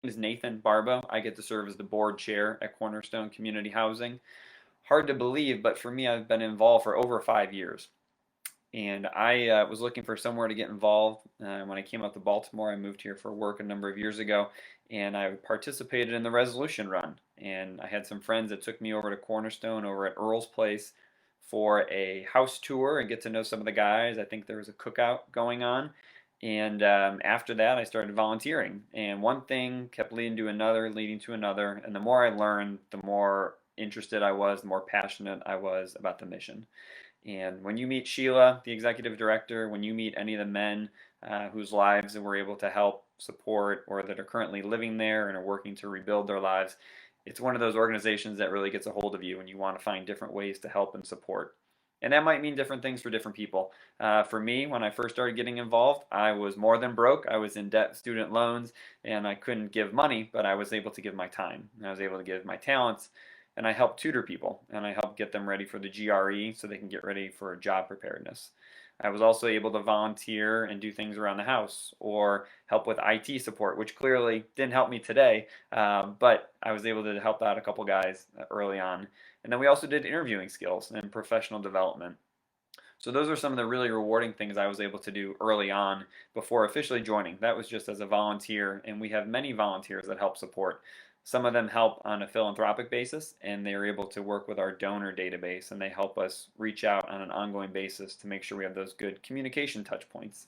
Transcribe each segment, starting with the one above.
is Nathan Barbo. I get to serve as the board chair at Cornerstone Community Housing. Hard to believe, but for me, I've been involved for over 5 years. And I was looking for somewhere to get involved. When I came out to Baltimore, I moved here for work a number of years ago, and I participated in the resolution run. And I had some friends that took me over to Cornerstone over at Earl's Place for a house tour and get to know some of the guys. I think there was a cookout going on. And after that, I started volunteering. And one thing kept leading to another, leading to another. And the more I learned, the more interested I was, the more passionate I was about the mission. And when you meet Sheila, the executive director, when you meet any of the men whose lives we're able to help support or that are currently living there and are working to rebuild their lives, it's one of those organizations that really gets a hold of you and you want to find different ways to help and support. And that might mean different things for different people. For me, when I first started getting involved, I was more than broke. I was in debt, student loans, and I couldn't give money, but I was able to give my time. And I was able to give my talents, and I help tutor people, and I help get them ready for the GRE so they can get ready for job preparedness. I was also able to volunteer and do things around the house or help with IT support, which clearly didn't help me today, but I was able to help out a couple guys early on. And then we also did interviewing skills and professional development. So those are some of the really rewarding things I was able to do early on before officially joining. That was just as a volunteer, and we have many volunteers that help support. Some of them help on a philanthropic basis, and they are able to work with our donor database, and they help us reach out on an ongoing basis to make sure we have those good communication touch points.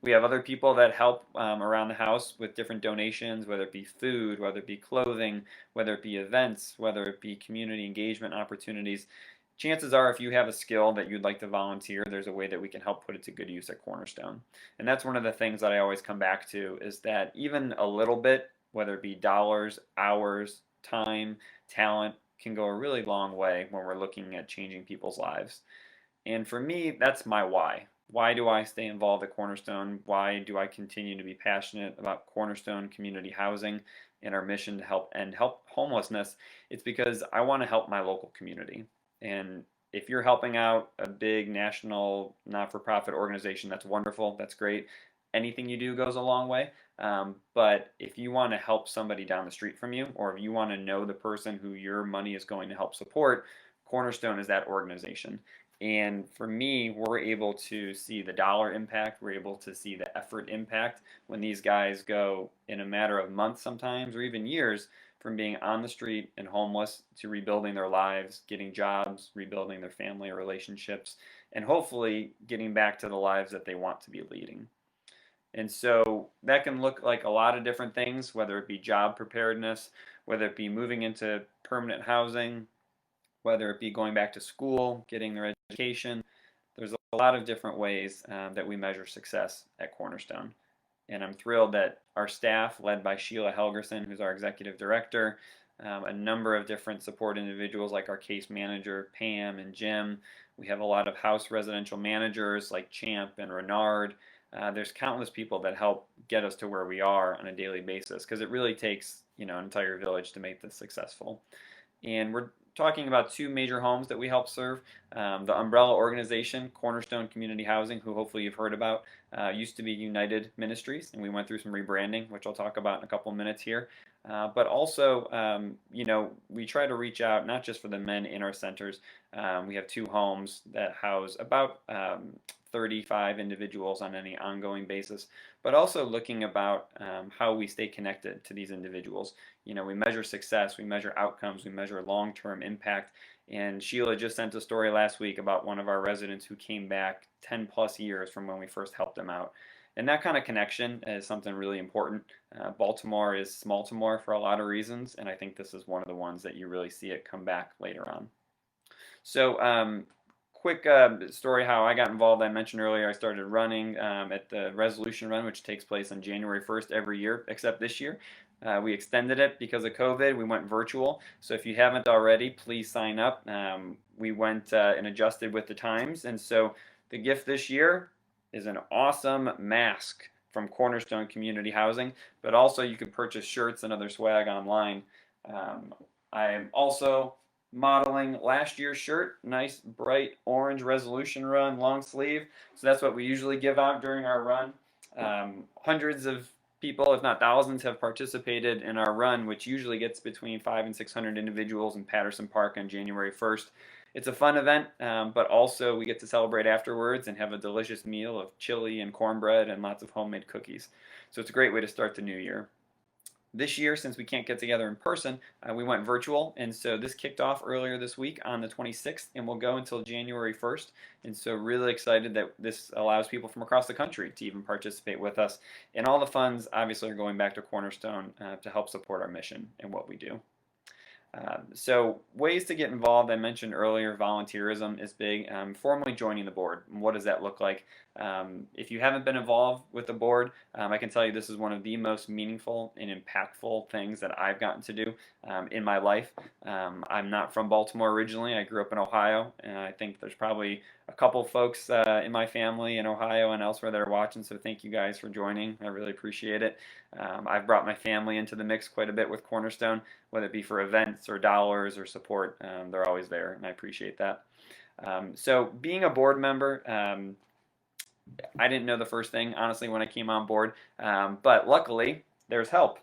We have other people that help around the house with different donations, whether it be food, whether it be clothing, whether it be events, whether it be community engagement opportunities. Chances are, if you have a skill that you'd like to volunteer, there's a way that we can help put it to good use at Cornerstone. And that's one of the things that I always come back to is that even a little bit, whether it be dollars, hours, time, talent, can go a really long way when we're looking at changing people's lives. And for me, that's my why. Why do I stay involved at Cornerstone? Why do I continue to be passionate about Cornerstone Community Housing and our mission to help homelessness? It's because I want to help my local community. And if you're helping out a big national not-for-profit organization, that's wonderful, that's great. Anything you do goes a long way. But if you want to help somebody down the street from you, or if you want to know the person who your money is going to help support, Cornerstone is that organization. And for me, we're able to see the dollar impact, we're able to see the effort impact when these guys go in a matter of months sometimes, or even years, from being on the street and homeless to rebuilding their lives, getting jobs, rebuilding their family relationships, and hopefully getting back to the lives that they want to be leading. And so that can look like a lot of different things, whether it be job preparedness, whether it be moving into permanent housing, whether it be going back to school, getting their education. There's a lot of different ways that we measure success at Cornerstone. And I'm thrilled that our staff, led by Sheila Helgerson, who's our executive director, a number of different support individuals like our case manager, Pam and Jim. We have a lot of house residential managers like Champ and Renard. There's countless people that help get us to where we are on a daily basis because it really takes an entire village to make this successful. And we're talking about two major homes that we help serve. The umbrella organization, Cornerstone Community Housing, who hopefully you've heard about, used to be United Ministries, and we went through some rebranding, which I'll talk about in a couple of minutes here. But also, we try to reach out not just for the men in our centers. We have two homes that house about 35 individuals on any ongoing basis, but also looking about how we stay connected to these individuals. We measure success, we measure outcomes, we measure long-term impact. And Sheila just sent a story last week about one of our residents who came back 10 plus years from when we first helped them out. And that kind of connection is something really important. Baltimore is Smalltimore for a lot of reasons, and I think this is one of the ones that you really see it come back later on. So quick story how I got involved. I mentioned earlier I started running at the resolution run, which takes place on January 1st every year, except this year. We extended it because of COVID. We went virtual. So if you haven't already, please sign up. We went and adjusted with the times. And so the gift this year is an awesome mask from Cornerstone Community Housing, but also you can purchase shirts and other swag online. I am also modeling last year's shirt, nice bright orange resolution run, long sleeve. So that's what we usually give out during our run. Hundreds of people, if not thousands, have participated in our run, which usually gets between 500 and 600 individuals in Patterson Park on January 1st. It's a fun event, but also we get to celebrate afterwards and have a delicious meal of chili and cornbread and lots of homemade cookies. So it's a great way to start the new year. This year, since we can't get together in person, we went virtual, and so this kicked off earlier this week on the 26th and will go until January 1st. And so really excited that this allows people from across the country to even participate with us. And all the funds obviously are going back to Cornerstone to help support our mission and what we do. So ways to get involved, I mentioned earlier, volunteerism is big. Formally joining the board, what does that look like? If you haven't been involved with the board, I can tell you this is one of the most meaningful and impactful things that I've gotten to do in my life. I'm not from Baltimore originally. I grew up in Ohio, and I think there's probably a couple folks in my family in Ohio and elsewhere that are watching, so thank you guys for joining. I really appreciate it. I've brought my family into the mix quite a bit with Cornerstone, whether it be for events or dollars or support. They're always there, and I appreciate that. So being a board member, I didn't know the first thing, honestly, when I came on board, but luckily, there's help.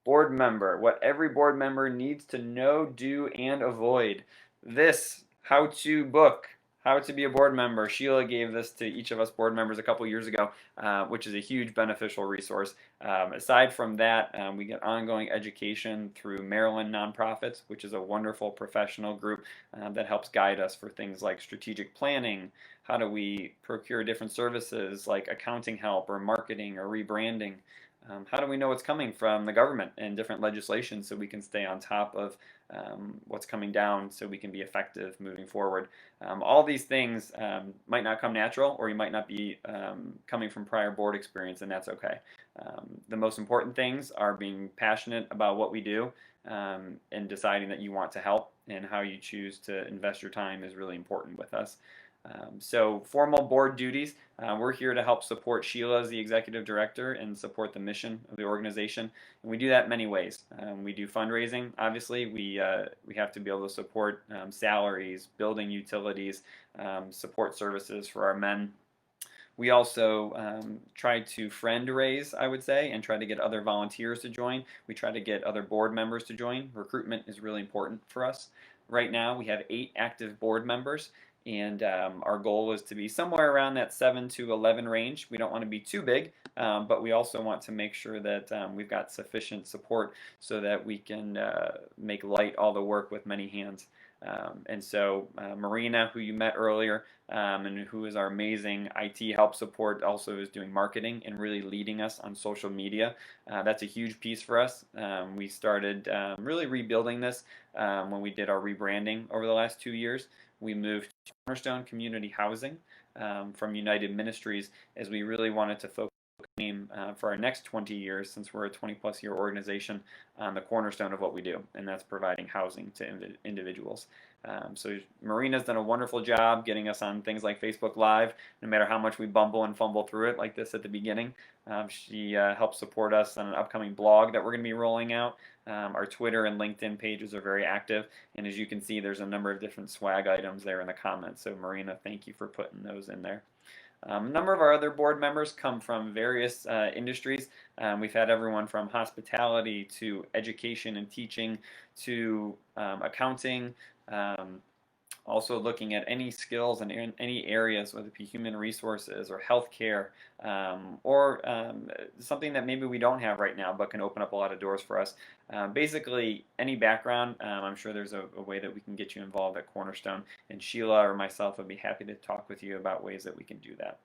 Board member, what every board member needs to know, do, and avoid. This how-to book, how to be a board member. Sheila gave this to each of us board members a couple years ago, which is a huge beneficial resource. Aside from that, we get ongoing education through Maryland Nonprofits, which is a wonderful professional group that helps guide us for things like strategic planning. How do we procure different services like accounting help or marketing or rebranding? How do we know what's coming from the government and different legislation so we can stay on top of what's coming down so we can be effective moving forward? All these things might not come natural, or you might not be coming from prior board experience, and that's okay. The most important things are being passionate about what we do and deciding that you want to help, and how you choose to invest your time is really important with us. So formal board duties, we're here to help support Sheila as the executive director and support the mission of the organization. And we do that in many ways. We do fundraising, obviously. We have to be able to support salaries, building utilities, support services for our men. We also try to friend raise, I would say, and try to get other volunteers to join. We try to get other board members to join. Recruitment is really important for us. Right now we have 8 active board members, and our goal is to be somewhere around that 7 to 11 range. We don't want to be too big, but we also want to make sure that we've got sufficient support so that we can make light all the work with many hands. And so Marina, who you met earlier, and who is our amazing IT help support, also is doing marketing and really leading us on social media. That's a huge piece for us. We started really rebuilding this when we did our rebranding over the last 2 years. We moved to Cornerstone Community Housing from United Ministries, as we really wanted to focus for our next 20 years, since we're a 20-plus year organization, on the cornerstone of what we do, and that's providing housing to individuals. So Marina's done a wonderful job getting us on things like Facebook Live, no matter how much we bumble and fumble through it like this at the beginning. She helps support us on an upcoming blog that we're going to be rolling out. Our Twitter and LinkedIn pages are very active, and as you can see, there's a number of different swag items there in the comments. So Marina, thank you for putting those in there. A number of our other board members come from various industries. We've had everyone from hospitality to education and teaching to accounting, also looking at any skills in any areas, whether it be human resources or healthcare, or something that maybe we don't have right now but can open up a lot of doors for us. Basically, any background, I'm sure there's a way that we can get you involved at Cornerstone, and Sheila or myself would be happy to talk with you about ways that we can do that.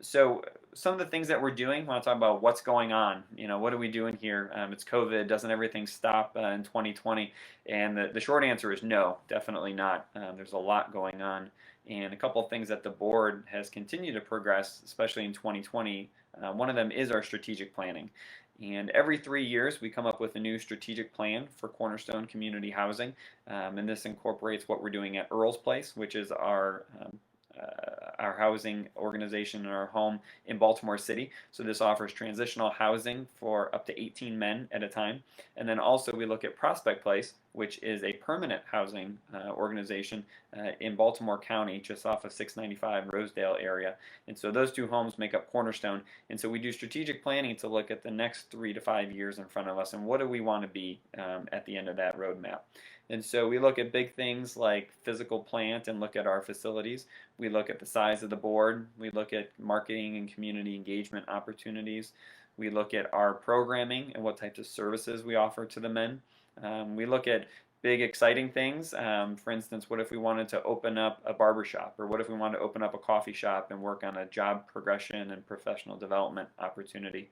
So some of the things that we're doing, I want to talk about what's going on. You know, what are we doing here? It's COVID. Doesn't everything stop in 2020? And the short answer is no, definitely not. There's a lot going on. And a couple of things that the board has continued to progress, especially in 2020, one of them is our strategic planning. And every 3 years, we come up with a new strategic plan for Cornerstone Community Housing. And this incorporates what we're doing at Earl's Place, which is our our housing organization in our home in Baltimore City. So this offers transitional housing for up to 18 men at a time. And then also we look at Prospect Place, which is a permanent housing organization in Baltimore County, just off of 695 Rosedale area. And so those two homes make up Cornerstone. And so we do strategic planning to look at the next 3 to 5 years in front of us and what do we want to be at the end of that roadmap. And so we look at big things like physical plant and look at our facilities. We look at the size of the board. We look at marketing and community engagement opportunities. We look at our programming and what types of services we offer to the men. We look at big exciting things. For instance, what if we wanted to open up a barber shop, or what if we wanted to open up a coffee shop and work on a job progression and professional development opportunity.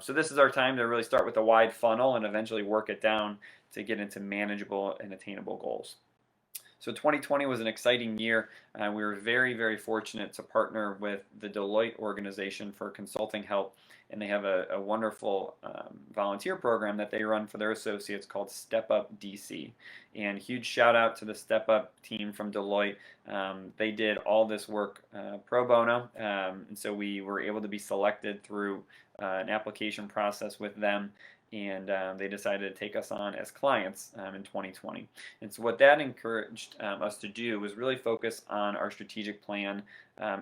So this is our time to really start with a wide funnel and eventually work it down to get into manageable and attainable goals. So 2020 was an exciting year. We were very, very fortunate to partner with the Deloitte organization for consulting help, and they have a wonderful volunteer program that they run for their associates called Step Up DC. And huge shout out to the Step Up team from Deloitte. They did all this work pro bono, and so we were able to be selected through an application process with them, and they decided to take us on as clients in 2020. And so what that encouraged us to do was really focus on our strategic plan,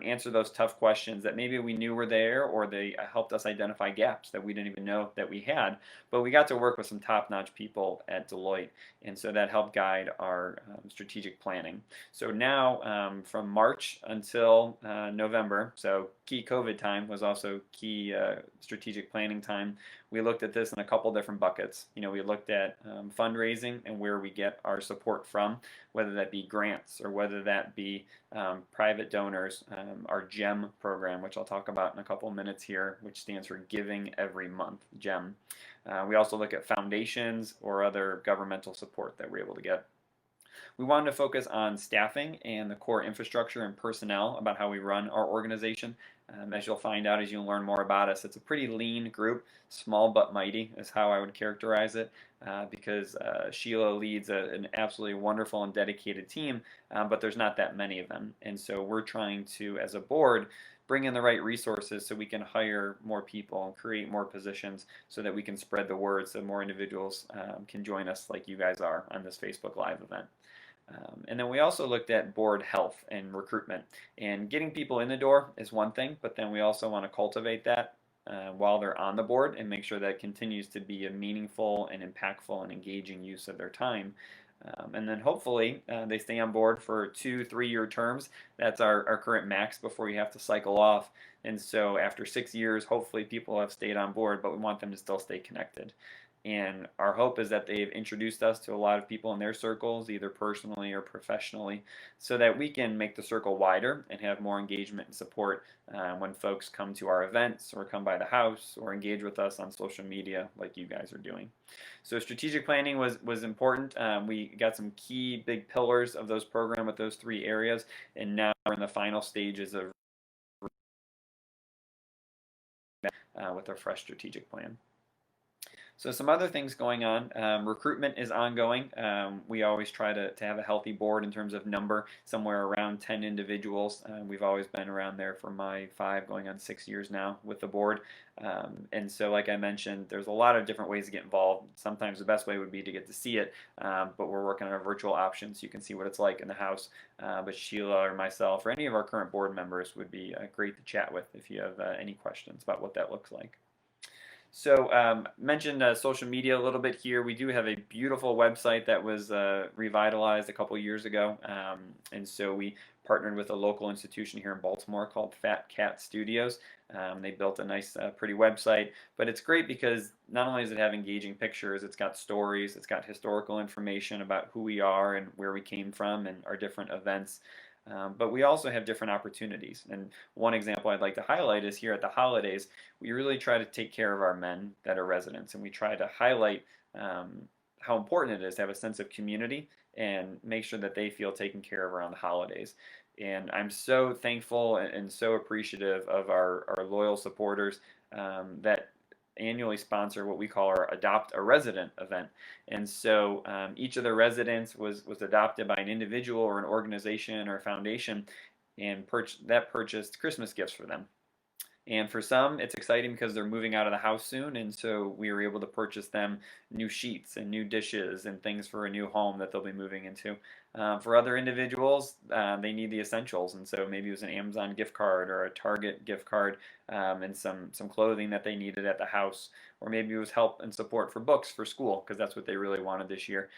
answer those tough questions that maybe we knew were there, or they helped us identify gaps that we didn't even know that we had. But we got to work with some top-notch people at Deloitte, and so that helped guide our strategic planning. So now, from March until November, so key COVID time was also key strategic planning time. We looked at this in a couple different buckets. You know, we looked at fundraising and where we get our support from, whether that be grants or whether that be private donors. Our GEM program, which I'll talk about in a couple minutes here, which stands for Giving Every Month, GEM. We also look at foundations or other governmental support that we're able to get. We wanted to focus on staffing and the core infrastructure and personnel about how we run our organization. As you'll find out as you learn more about us, it's a pretty lean group, small but mighty is how I would characterize it, because Sheila leads an absolutely wonderful and dedicated team, but there's not that many of them. And so we're trying to, as a board, bring in the right resources so we can hire more people and create more positions so that we can spread the word so more individuals can join us like you guys are on this Facebook Live event. And then we also looked at board health and recruitment. And getting people in the door is one thing, but then we also want to cultivate that while they're on the board and make sure that it continues to be a meaningful and impactful and engaging use of their time. And then hopefully they stay on board for 2-3 year terms. That's our current max before you have to cycle off. And so after 6 years, hopefully people have stayed on board, but we want them to still stay connected. And our hope is that they've introduced us to a lot of people in their circles, either personally or professionally, so that we can make the circle wider and have more engagement and support when folks come to our events or come by the house or engage with us on social media like you guys are doing. So strategic planning was important. We got some key big pillars of those programs with those 3 areas, and now we're in the final stages of with our fresh strategic plan. So some other things going on. Recruitment is ongoing. We always try to have a healthy board in terms of number, somewhere around 10 individuals. We've always been around there for my 5 going on 6 years now with the board. And so like I mentioned, there's a lot of different ways to get involved. Sometimes the best way would be to get to see it, but we're working on a virtual option so you can see what it's like in the house. But Sheila or myself or any of our current board members would be great to chat with if you have any questions about what that looks like. So mentioned social media a little bit here. We do have a beautiful website that was revitalized a couple years ago, and so we partnered with a local institution here in Baltimore called Fat Cat Studios. They built a nice, pretty website, but it's great because not only does it have engaging pictures, it's got stories, it's got historical information about who we are and where we came from and our different events. But we also have different opportunities. And one example I'd like to highlight is here at the holidays, we really try to take care of our men that are residents, and we try to highlight how important it is to have a sense of community and make sure that they feel taken care of around the holidays. And I'm so thankful and so appreciative of our loyal supporters that annually sponsor what we call our Adopt a Resident event. And so each of the residents was adopted by an individual or an organization or a foundation, and purchased Christmas gifts for them. And for some, it's exciting because they're moving out of the house soon, and so we were able to purchase them new sheets and new dishes and things for a new home that they'll be moving into. For other individuals, they need the essentials, and so maybe it was an Amazon gift card or a Target gift card, and some clothing that they needed at the house, or maybe it was help and support for books for school because that's what they really wanted this year.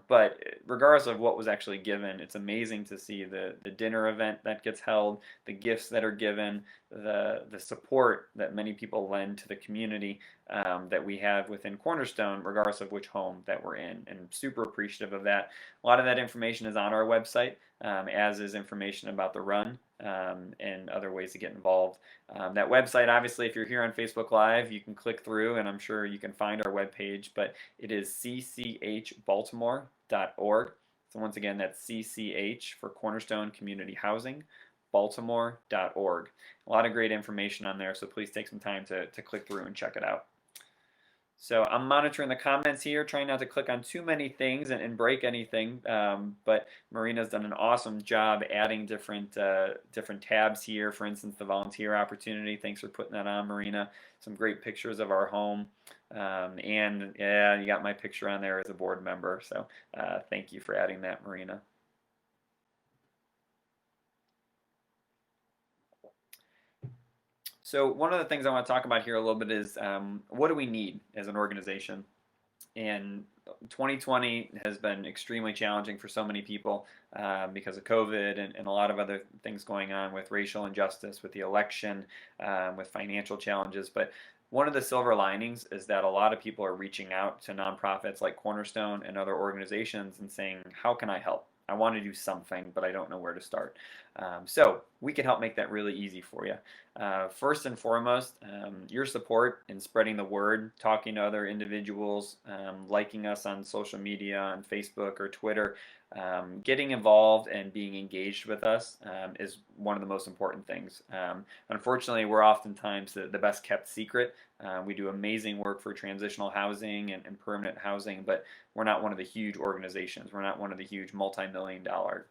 But regardless of what was actually given, it's amazing to see the dinner event that gets held, the gifts that are given, the support that many people lend to the community that we have within Cornerstone, regardless of which home that we're in, and super appreciative of that. A lot of that information is on our website, as is information about the run and other ways to get involved. That website, obviously, if you're here on Facebook Live, you can click through, and I'm sure you can find our webpage, but it is cchbaltimore.org. So once again, that's CCH for Cornerstone Community Housing, baltimore.org. A lot of great information on there, so please take some time to click through and check it out. So I'm monitoring the comments here, trying not to click on too many things and break anything, but Marina's done an awesome job adding different tabs here. For instance, the volunteer opportunity. Thanks for putting that on, Marina. Some great pictures of our home, and yeah, you got my picture on there as a board member, so thank you for adding that, Marina. So one of the things I want to talk about here a little bit is what do we need as an organization? And 2020 has been extremely challenging for so many people because of COVID and a lot of other things going on with racial injustice, with the election, with financial challenges. But one of the silver linings is that a lot of people are reaching out to nonprofits like Cornerstone and other organizations and saying, how can I help? I want to do something, but I don't know where to start. So we can help make that really easy for you. First and foremost, your support in spreading the word, talking to other individuals, liking us on social media, on Facebook or Twitter, getting involved and being engaged with us is one of the most important things. Unfortunately, we're oftentimes the best kept secret. We do amazing work for transitional housing and permanent housing, but we're not one of the huge organizations. We're not one of the huge multi-million-dollar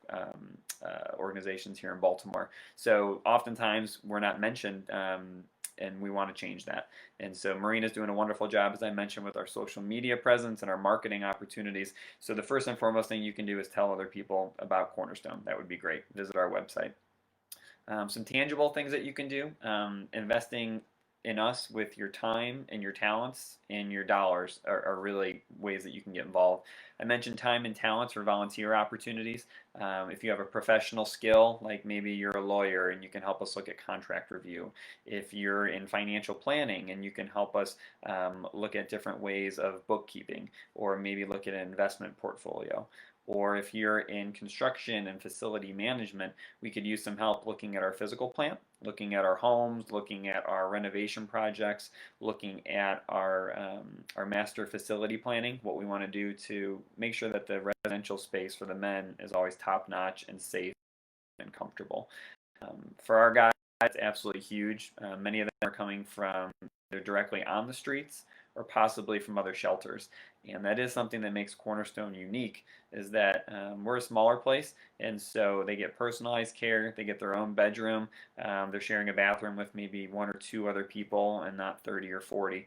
organizations here in Baltimore. So oftentimes we're not mentioned, and we want to change that. And so Marina's doing a wonderful job, as I mentioned, with our social media presence and our marketing opportunities. So the first and foremost thing you can do is tell other people about Cornerstone. That would be great. Visit our website. Some tangible things that you can do, investing in us with your time and your talents and your dollars are really ways that you can get involved. I mentioned time and talents for volunteer opportunities. If you have a professional skill, like maybe you're a lawyer and you can help us look at contract review. If you're in financial planning and you can help us look at different ways of bookkeeping, or maybe look at an investment portfolio. Or if you're in construction and facility management, we could use some help looking at our physical plant, looking at our homes, looking at our renovation projects, looking at our master facility planning, what we want to do to make sure that the residential space for the men is always top-notch and safe and comfortable. For our guys, it's absolutely huge. Many of them are coming from either directly on the streets or possibly from other shelters. And that is something that makes Cornerstone unique, is that we're a smaller place, and so they get personalized care, they get their own bedroom, they're sharing a bathroom with maybe one or two other people and not 30 or 40.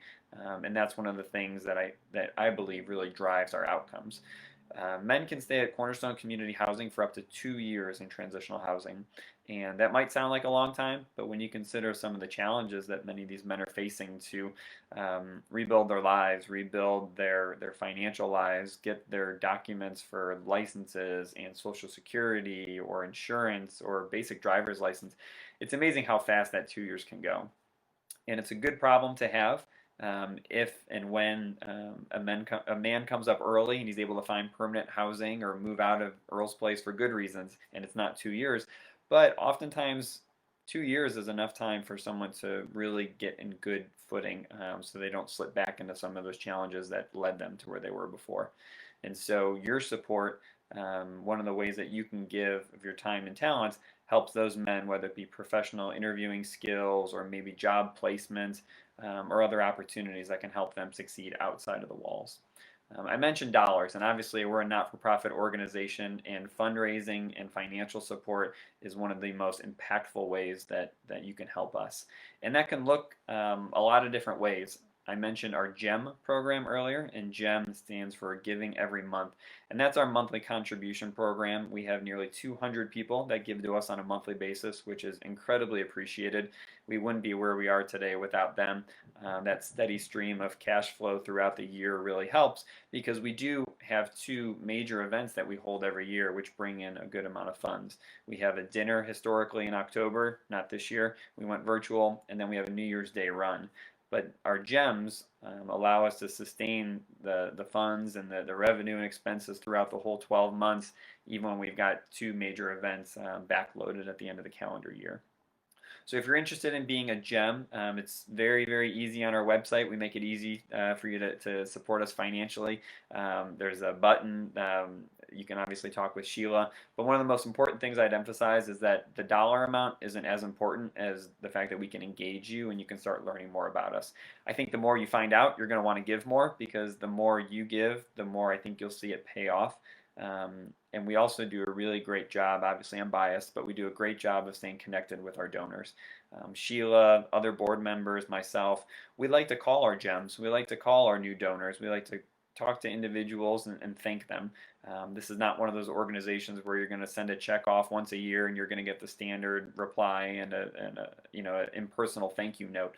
And that's one of the things that I believe really drives our outcomes. Men can stay at Cornerstone Community Housing for up to 2 years in transitional housing. And that might sound like a long time, but when you consider some of the challenges that many of these men are facing to rebuild their lives, rebuild their financial lives, get their documents for licenses and Social Security or insurance or basic driver's license, it's amazing how fast that 2 years can go. And it's a good problem to have. If and when a man comes up early and he's able to find permanent housing or move out of Earl's Place for good reasons, and it's not 2 years, but oftentimes 2 years is enough time for someone to really get in good footing, so they don't slip back into some of those challenges that led them to where they were before. And so your support, one of the ways that you can give of your time and talents, helps those men, whether it be professional interviewing skills or maybe job placement or other opportunities that can help them succeed outside of the walls. I mentioned dollars, and obviously we're a not-for-profit organization, and fundraising and financial support is one of the most impactful ways that you can help us. And that can look a lot of different ways. I mentioned our GEM program earlier, and GEM stands for Giving Every Month, and that's our monthly contribution program. We have nearly 200 people that give to us on a monthly basis, which is incredibly appreciated. We wouldn't be where we are today without them. That steady stream of cash flow throughout the year really helps because we do have two major events that we hold every year which bring in a good amount of funds. We have a dinner historically in October, not this year. We went virtual, and then we have a New Year's Day run. But our GEMs allow us to sustain the funds and the revenue and expenses throughout the whole 12 months, even when we've got two major events backloaded at the end of the calendar year. So if you're interested in being a GEM, it's very, very easy on our website. We make it easy for you to support us financially. There's a button. You can obviously talk with Sheila. But one of the most important things I'd emphasize is that the dollar amount isn't as important as the fact that we can engage you and you can start learning more about us. I think the more you find out, you're going to want to give more, because the more you give, the more I think you'll see it pay off. And we also do a really great job. Obviously, I'm biased, but we do a great job of staying connected with our donors. Sheila, other board members, myself, we like to call our GEMs. We like to call our new donors. We like to talk to individuals and thank them. This is not one of those organizations where you're going to send a check off once a year and you're going to get the standard reply and a an impersonal thank you note.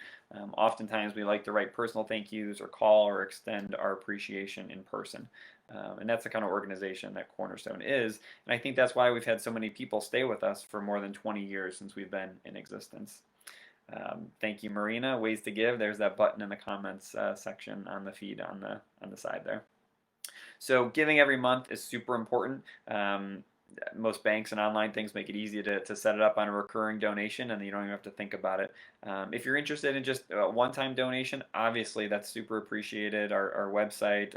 Oftentimes we like to write personal thank yous or call or extend our appreciation in person. And that's the kind of organization that Cornerstone is. And I think that's why we've had so many people stay with us for more than 20 years since we've been in existence. Thank you, Marina. Ways to give. There's that button in the comments section on the feed on the side there. So giving every month is super important. Most banks and online things make it easy to set it up on a recurring donation, and you don't even have to think about it. If you're interested in just a one-time donation, obviously that's super appreciated. Our website,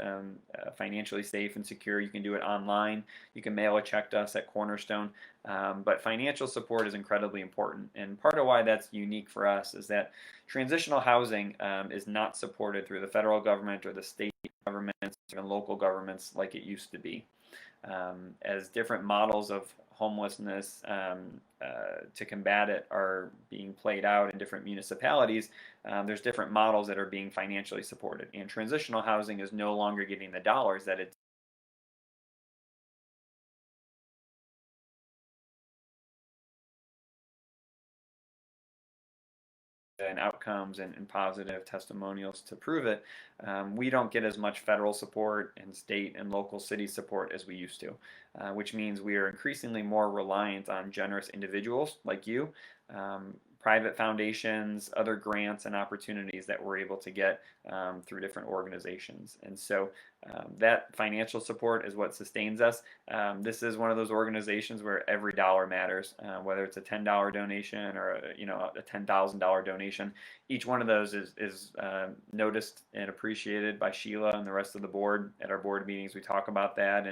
financially safe and secure. You can do it online. You can mail a check to us at Cornerstone. But financial support is incredibly important, and part of why that's unique for us is that transitional housing is not supported through the federal government or the state governments or local governments like it used to be. As different models of homelessness to combat it are being played out in different municipalities, there's different models that are being financially supported. And transitional housing is no longer getting the dollars that it's and outcomes and positive testimonials to prove it. We don't get as much federal support and state and local city support as we used to, which means we are increasingly more reliant on generous individuals like you, private foundations, other grants and opportunities that we're able to get through different organizations. And so that financial support is what sustains us. This is one of those organizations where every dollar matters, whether it's a $10 donation or a $10,000 donation. Each one of those is noticed and appreciated by Sheila and the rest of the board. At our board meetings, we talk about that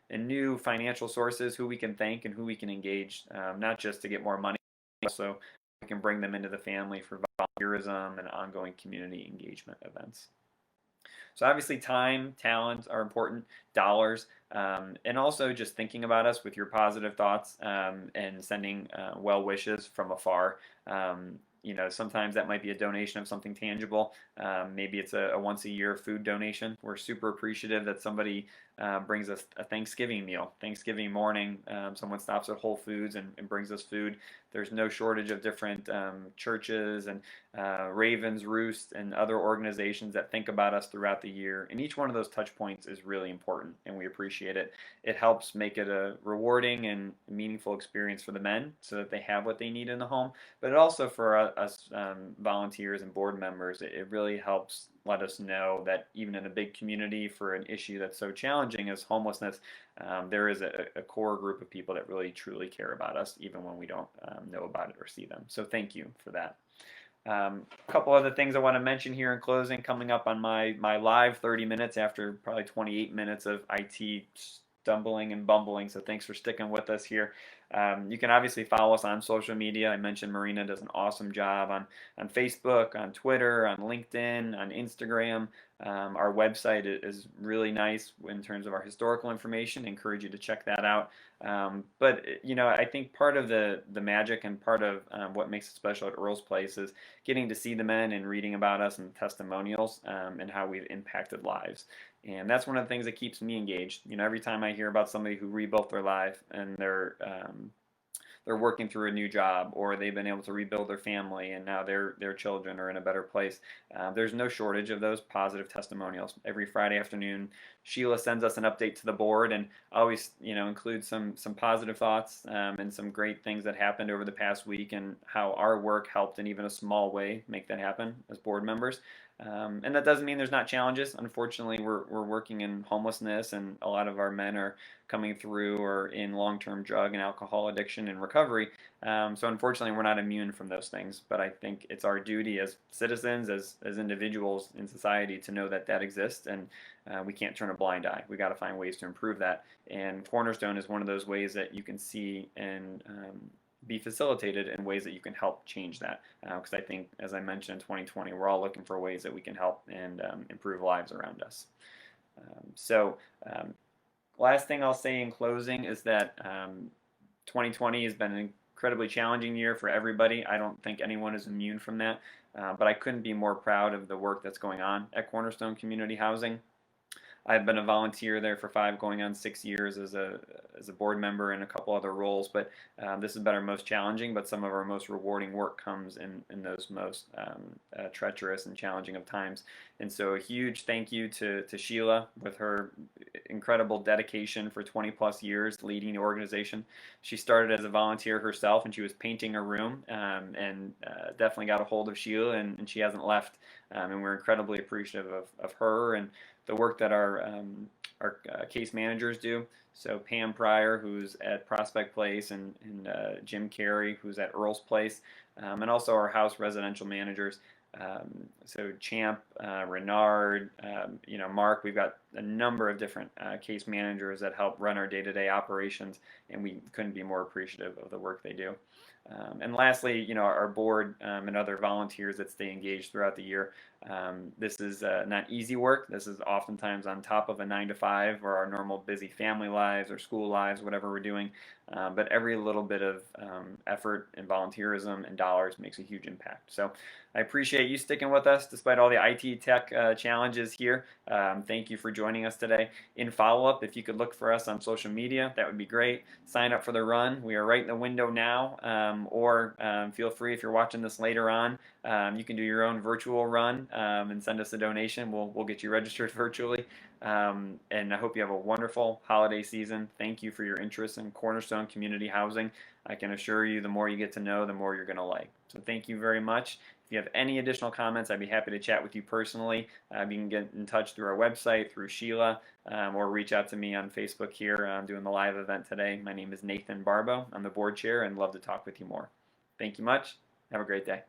and new financial sources, who we can thank and who we can engage, not just to get more money, also we can bring them into the family for volunteerism and ongoing community engagement events. So obviously time, talent are important, dollars, and also just thinking about us with your positive thoughts and sending well wishes from afar. Sometimes that might be a donation of something tangible. Maybe it's a once a year food donation. We're super appreciative that somebody brings us a Thanksgiving meal. Thanksgiving morning, someone stops at Whole Foods and brings us food. There's no shortage of different churches and Ravens Roost and other organizations that think about us throughout the year. And each one of those touch points is really important, and we appreciate it. It helps make it a rewarding and meaningful experience for the men so that they have what they need in the home. But it also for us volunteers and board members, it really helps let us know that even in a big community for an issue that's so challenging as homelessness, there is a core group of people that really truly care about us, even when we don't know about it or see them. So thank you for that. A couple other things I want to mention here in closing, coming up on my live 30 minutes after probably 28 minutes of IT stumbling and bumbling, so thanks for sticking with us here. You can obviously follow us on social media. I mentioned Marina does an awesome job on Facebook, on Twitter, on LinkedIn, on Instagram. Our website is really nice in terms of our historical information. I encourage you to check that out. But you know, I think part of the magic and part of what makes it special at Earl's Place is getting to see the men and reading about us and testimonials and how we've impacted lives. And that's one of the things that keeps me engaged. You know, every time I hear about somebody who rebuilt their life and they're working through a new job, or they've been able to rebuild their family and now their children are in a better place. There's no shortage of those positive testimonials. Every Friday afternoon, Sheila sends us an update to the board and always, you know, includes some positive thoughts and some great things that happened over the past week and how our work helped in even a small way make that happen as board members. And that doesn't mean there's not challenges. Unfortunately, we're working in homelessness, and a lot of our men are coming through or in long-term drug and alcohol addiction and recovery. So unfortunately, we're not immune from those things. But I think it's our duty as citizens, as individuals in society, to know that that exists, and we can't turn a blind eye. We got to find ways to improve that. And Cornerstone is one of those ways that you can see and be facilitated in ways that you can help change that. Because I think, as I mentioned, in 2020, we're all looking for ways that we can help and improve lives around us. So last thing I'll say in closing is that 2020 has been an incredibly challenging year for everybody. I don't think anyone is immune from that, but I couldn't be more proud of the work that's going on at Cornerstone Community Housing. I've been a volunteer there for 5, going on 6 years as a board member and a couple other roles, but this has been our most challenging, but some of our most rewarding work comes in those most treacherous and challenging of times. And so a huge thank you to Sheila with her incredible dedication for 20 plus years leading the organization. She started as a volunteer herself, and she was painting a room, and definitely got a hold of Sheila, and she hasn't left. And we're incredibly appreciative of her and the work that our case managers do. So Pam Pryor, who's at Prospect Place, and Jim Carey, who's at Earl's Place, and also our house residential managers. So Champ, Renard, you know, Mark. We've got a number of different case managers that help run our day-to-day operations, and we couldn't be more appreciative of the work they do. And lastly, you know, our board and other volunteers that stay engaged throughout the year. This is not easy work. This is oftentimes on top of a 9 to 5 or our normal busy family lives or school lives, whatever we're doing. But every little bit of effort and volunteerism and dollars makes a huge impact. So I appreciate you sticking with us despite all the IT tech challenges here. Thank you for joining us today. In follow-up, if you could look for us on social media, that would be great. Sign up for the run. We are right in the window now, or feel free, if you're watching this later on, you can do your own virtual run and send us a donation. We'll get you registered virtually. And I hope you have a wonderful holiday season. Thank you for your interest in Cornerstone Community Housing. I can assure you, the more you get to know, the more you're going to like. So thank you very much. If you have any additional comments, I'd be happy to chat with you personally. You can get in touch through our website, through Sheila, or reach out to me on Facebook here. I'm doing the live event today. My name is Nathan Barbo. I'm the board chair and love to talk with you more. Thank you much. Have a great day.